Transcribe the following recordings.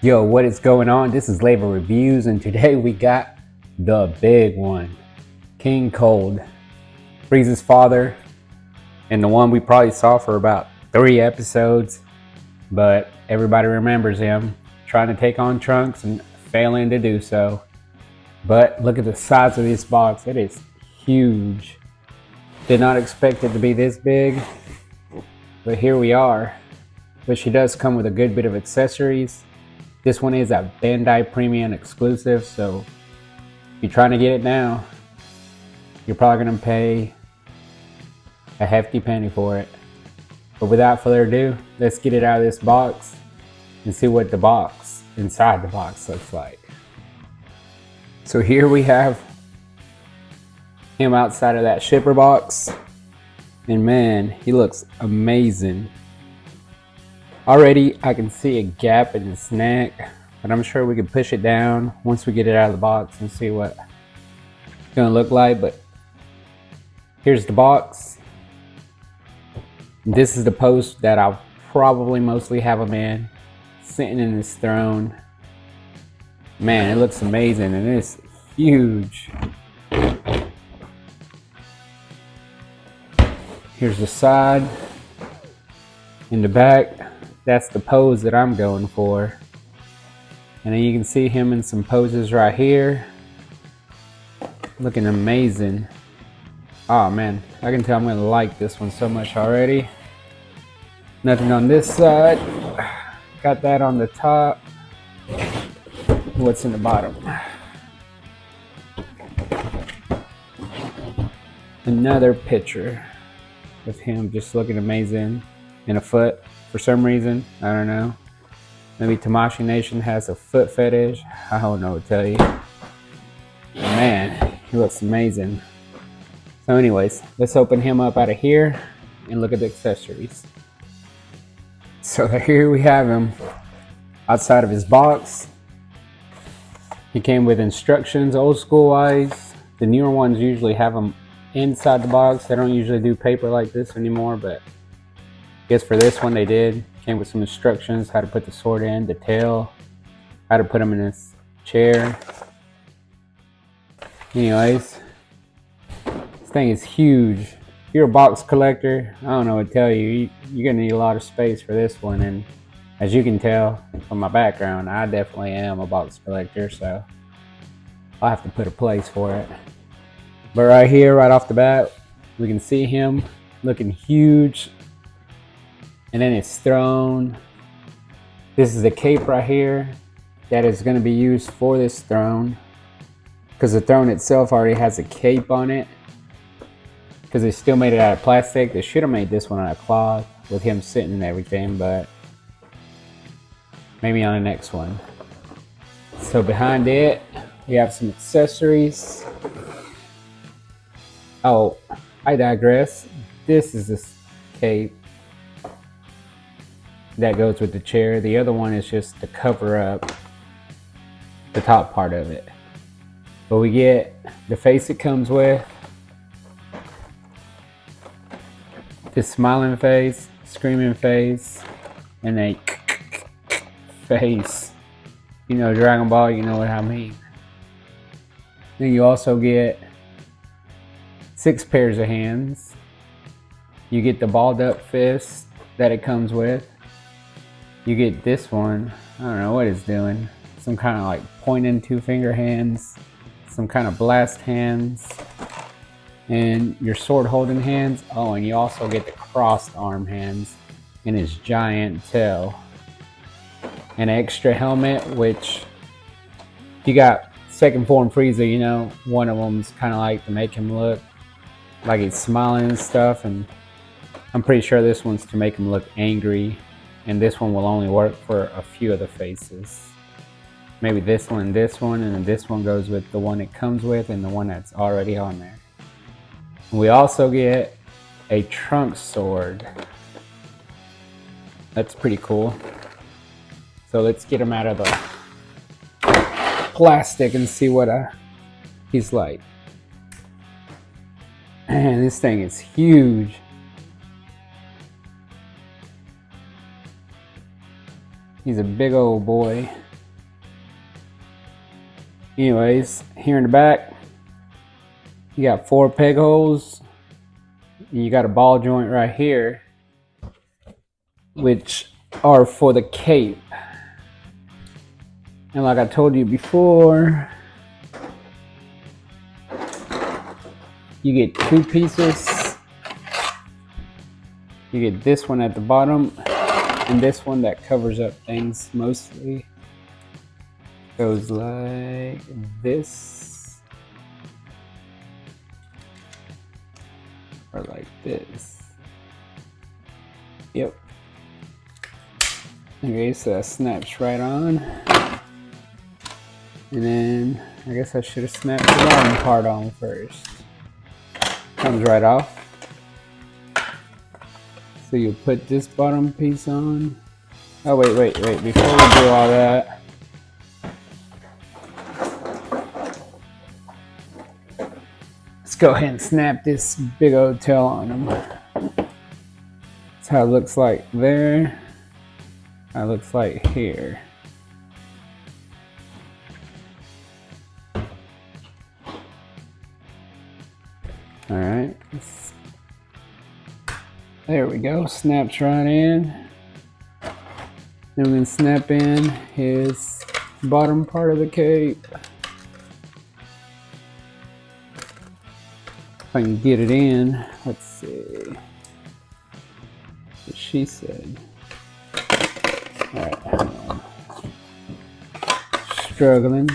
Yo, what is going on? This is Labor Reviews, and today we got the big one, King Cold, Frieza's father, and the one we probably saw for about 3 episodes, but everybody remembers him trying to take on Trunks and failing to do so. But look at the size of this box. It is huge. Did not expect it to be this big, but here we are. But she does come with a good bit of accessories. This one is a Bandai Premium exclusive, so if you're trying to get it now, you're probably going to pay a hefty penny for it. But without further ado, let's get it out of this box and see what the box inside the box looks like. So here we have him outside of that shipper box, and man, he looks amazing. Already I can see a gap in his neck, but I'm sure we can push it down once we get it out of the box and see what it's gonna look like. But here's the box. This is the post that I'll probably mostly have him in, sitting in his throne. Man, it looks amazing and it's huge. Here's the side. In the back, that's the pose that I'm going for. And then you can see him in some poses right here. Looking amazing. Oh man, I can tell I'm gonna like this one so much already. Nothing on this side. Got that on the top. What's in the bottom? Another picture of him just looking amazing in a foot for some reason. I don't know. Maybe Tamashii Nation has a foot fetish. I don't know what to tell you. Man, he looks amazing. So anyways, let's open him up out of here and look at the accessories. So here we have him outside of his box. He came with instructions, old school wise. The newer ones usually have them inside the box. They don't usually do paper like this anymore, but I guess for this one they did. Came with some instructions, how to put the sword in, the tail, how to put him in this chair. Anyways, this thing is huge. If you're a box collector, I don't know what to tell you. You're gonna need a lot of space for this one, and as you can tell from my background, I definitely am a box collector, so I'll have to put a place for it. But right here, right off the bat, we can see him looking huge. And then his throne. This is the cape right here that is going to be used for this throne, because the throne itself already has a cape on it, because they still made it out of plastic. They should have made this one out of cloth with him sitting and everything, but maybe on the next one. So behind it, we have some accessories. Oh, I digress. This is this cape that goes with the chair. The other one is just to cover up the top part of it. But we get the face it comes with, this smiling face, screaming face, and a face. You know, Dragon Ball, you know what I mean. Then you also get 6 pairs of hands. You get the balled up fist that it comes with. You get this one, I don't know what it's doing. Some kind of like pointing 2-finger hands, some kind of blast hands, and your sword holding hands. Oh, and you also get the crossed arm hands and his giant tail. An extra helmet, which you got second form Frieza, you know, one of them's kind of like to make him look like he's smiling and stuff, and I'm pretty sure this one's to make him look angry, and this one will only work for a few of the faces. Maybe this one, and then this one goes with the one it comes with and the one that's already on there. We also get a Trunks sword. That's pretty cool. So let's get him out of the plastic and see what he's like. Man, this thing is huge. He's a big old boy. Anyways, here in the back, you got 4 peg holes. And you got a ball joint right here, which are for the cape. And like I told you before, you get 2 pieces. You get this one at the bottom and this one that covers up things mostly. Goes like this or like this. Yep. Okay, so that snaps right on. And then I guess I should have snapped the bottom part on first. Comes right off. So you put this bottom piece on. Oh wait, before we do all that, let's go ahead and snap this big old tail on them. That's how it looks like there. How it looks like here. Alright. There we go. Snaps right in. Then we can snap in his bottom part of the cape. If I can get it in, let's see what she said. Alright, hang on. Struggling.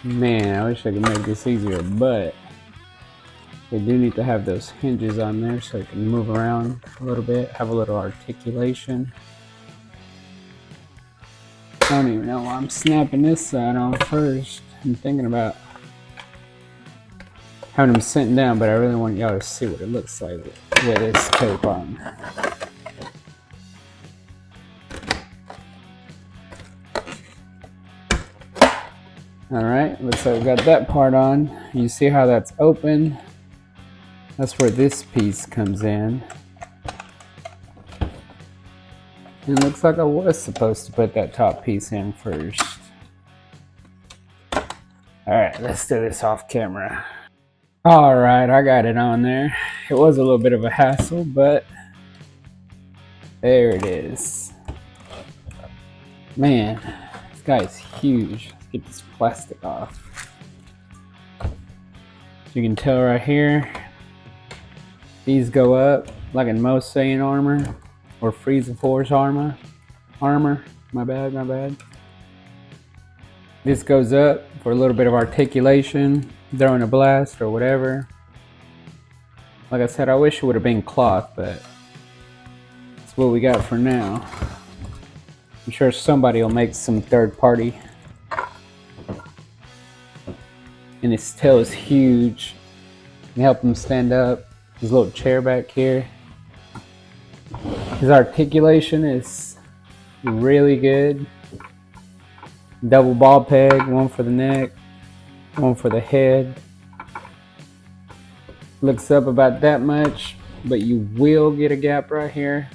Man, I wish I could make this easier, but they do need to have those hinges on there so it can move around a little bit, have a little articulation. I don't even know why I'm snapping this side on first. I'm thinking about having them sitting down, but I really want y'all to see what it looks like with this tape on. Alright, looks like we got that part on. You see how that's open? That's where this piece comes in. And it looks like I was supposed to put that top piece in first. Alright, let's do this off camera. Alright, I got it on there. It was a little bit of a hassle, but there it is. Man, this guy is huge. Let's get this plastic off. You can tell right here, these go up like in most Saiyan armor or Frieza Force armor. My bad. This goes up for a little bit of articulation, throwing a blast or whatever. Like I said, I wish it would have been cloth, but that's what we got for now. I'm sure somebody will make some third party. And his tail is huge. You can help him stand up. His little chair back here. His articulation is really good. Double ball peg, one for the neck, one for the head. Looks up about that much, but you will get a gap right here.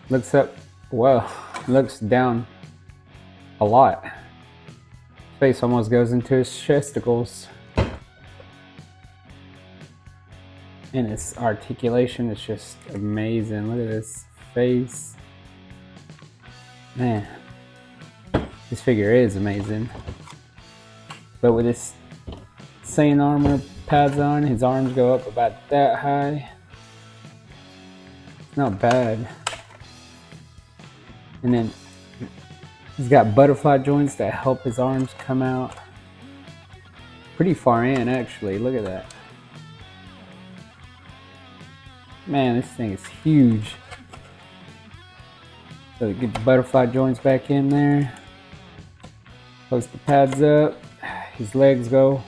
Looks up, well, looks down a lot. Face almost goes into his chesticles. And his articulation is just amazing. Look at this face. Man, this figure is amazing. But with this Saiyan armor pads on, his arms go up about that high. It's not bad. And then he's got butterfly joints that help his arms come out pretty far in, actually. Look at that. Man, this thing is huge. So get the butterfly joints back in there. Close the pads up. His legs go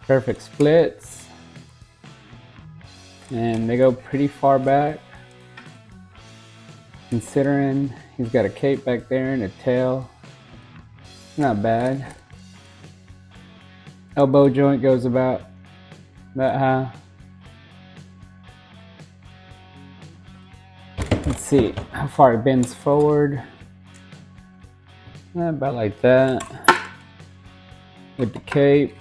perfect splits. And they go pretty far back. Considering he's got a cape back there and a tail. Not bad. Elbow joint goes about that high. Let's see how far it bends forward. About like that. With the cape.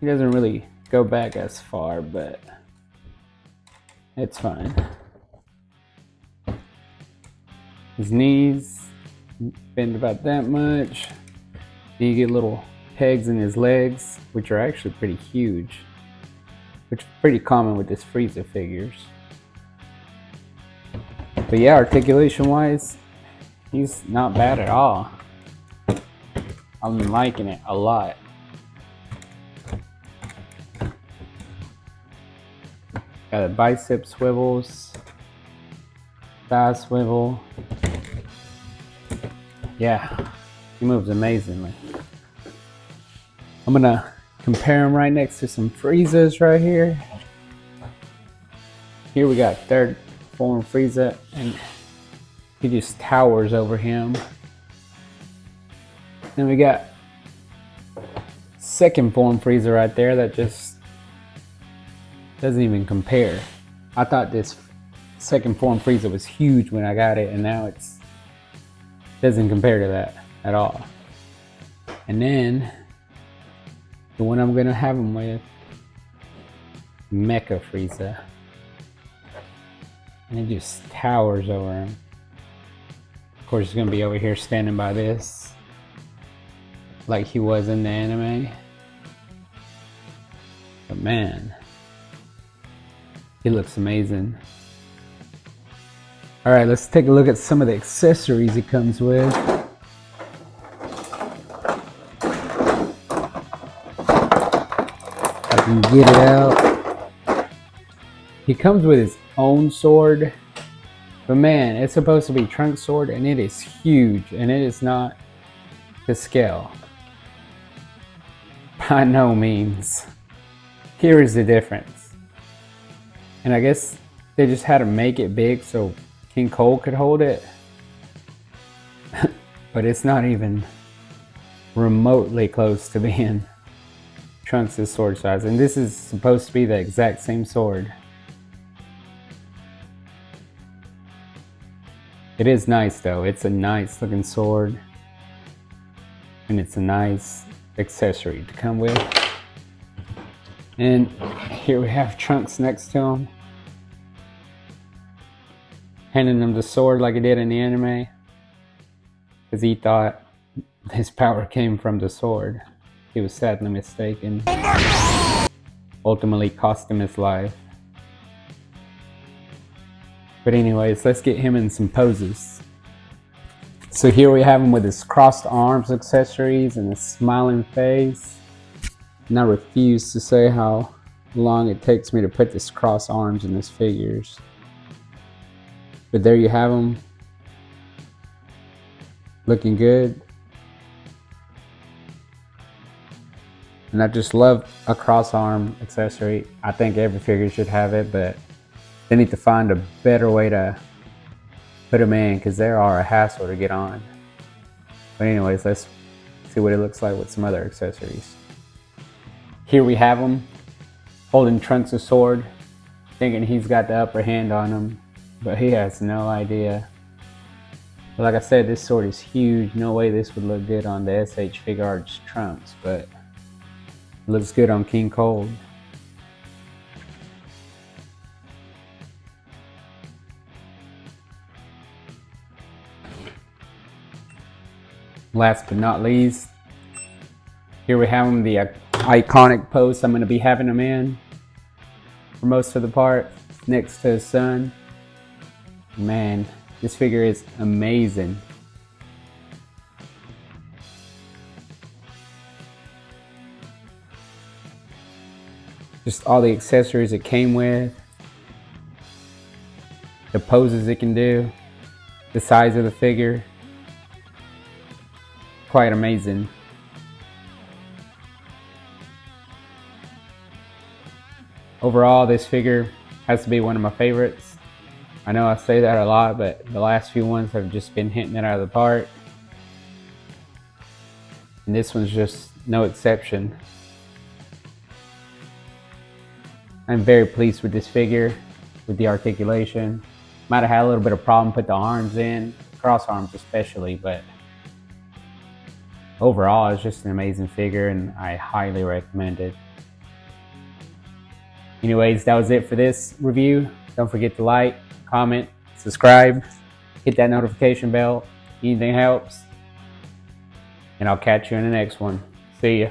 He doesn't really go back as far, but it's fine. His knees bend about that much. Then you get little pegs in his legs, which are actually pretty huge, which is pretty common with this Frieza figures. But yeah, articulation wise, he's not bad at all. I'm liking it a lot. Got a bicep swivels, thigh swivel. Yeah, he moves amazingly. I'm gonna compare him right next to some Friezas right here. Here we got third form Frieza, and he just towers over him. Then we got second form Frieza right there that just doesn't even compare. I thought this second form Frieza was huge when I got it, and now it's doesn't compare to that at all. And then the one I'm gonna have him with, Mecha Frieza, and it just towers over him. Of course, he's gonna be over here standing by this like he was in the anime. But man, he looks amazing. All right, let's take a look at some of the accessories it comes with. I can get it out. He comes with his own sword, but man, it's supposed to be Trunks' sword, and it is huge, and it is not to scale. By no means. Here is the difference. And I guess they just had to make it big so King Cold could hold it. But it's not even remotely close to being Trunks' sword size. And this is supposed to be the exact same sword. It is nice though. It's a nice looking sword. And it's a nice accessory to come with. And here we have Trunks next to him, handing him the sword like he did in the anime, because he thought his power came from the sword. He was sadly mistaken. Ultimately cost him his life. But anyways, let's get him in some poses. So here we have him with his crossed arms accessories and a smiling face. And I refuse to say how long it takes me to put this crossed arms in his figures. But there you have him. Looking good. And I just love a cross arm accessory. I think every figure should have it, but they need to find a better way to put them in, because they are a hassle to get on. But anyways, let's see what it looks like with some other accessories. Here we have him holding Trunks' sword, thinking he's got the upper hand on him, but he has no idea. But like I said, this sword is huge. No way this would look good on the SH Figuarts Trunks, but it looks good on King Cold. Last but not least, here we have him, the iconic pose I'm going to be having him in for most of the part, next to his son. Man, this figure is amazing. Just all the accessories it came with, the poses it can do, the size of the figure. Quite amazing. Overall, this figure has to be one of my favorites. I know I say that a lot, but the last few ones have just been hitting it out of the park. And this one's just no exception. I'm very pleased with this figure, with the articulation. Might have had a little bit of problem put the arms in, cross arms especially, but overall it's just an amazing figure and I highly recommend it. Anyways, that was it for this review. Don't forget to like, comment, subscribe, hit that notification bell. Anything helps. And I'll catch you in the next one. See ya.